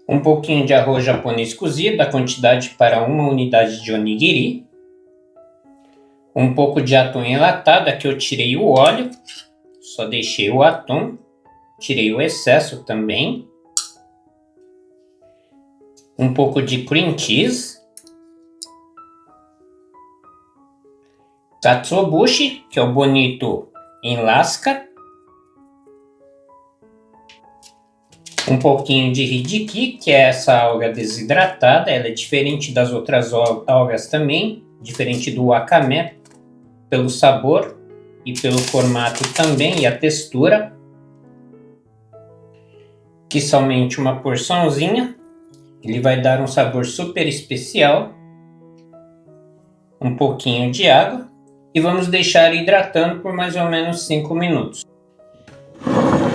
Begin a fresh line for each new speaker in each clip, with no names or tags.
Um pouquinho de arroz japonês cozido, a quantidade para uma unidade de onigiri. Um pouco de atum enlatado, aqui eu tirei o óleo, só deixei o atum, tirei o excesso também. Um pouco de cream cheese. Katsuobushi, que é o bonito em lasca. Um pouquinho de hibiki, que é essa alga desidratada. Ela é diferente das outras algas também, diferente do wakame, pelo sabor e pelo formato também e a textura. Que somente uma porçãozinha, ele vai dar um sabor super especial. Um pouquinho de água e vamos deixar hidratando por mais ou menos 5 minutos.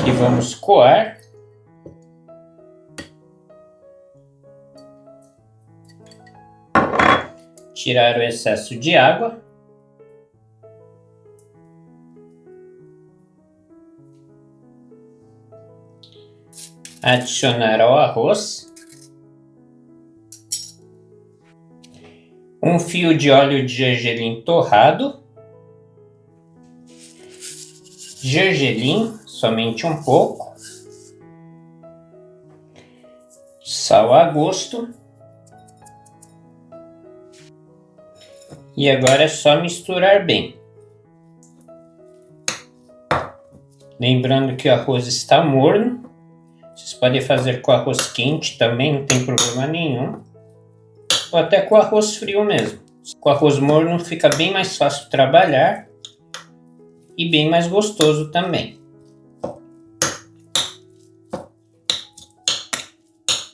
Aqui vamos coar. Tirar o excesso de água. Adicionar ao arroz. Um fio de óleo de gergelim torrado. Gergelim, somente um pouco. Sal a gosto. E agora é só misturar bem. Lembrando que o arroz está morno. Vocês podem fazer com arroz quente também, não tem problema nenhum. Ou até com arroz frio mesmo. Com arroz morno fica bem mais fácil trabalhar e bem mais gostoso também.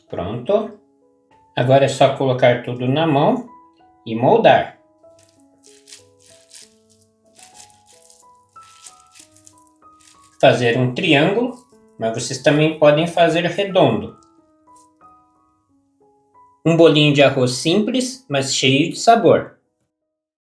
Pronto. Agora é só colocar tudo na mão e moldar. Fazer um triângulo, mas vocês também podem fazer redondo. Um bolinho de arroz simples, mas cheio de sabor.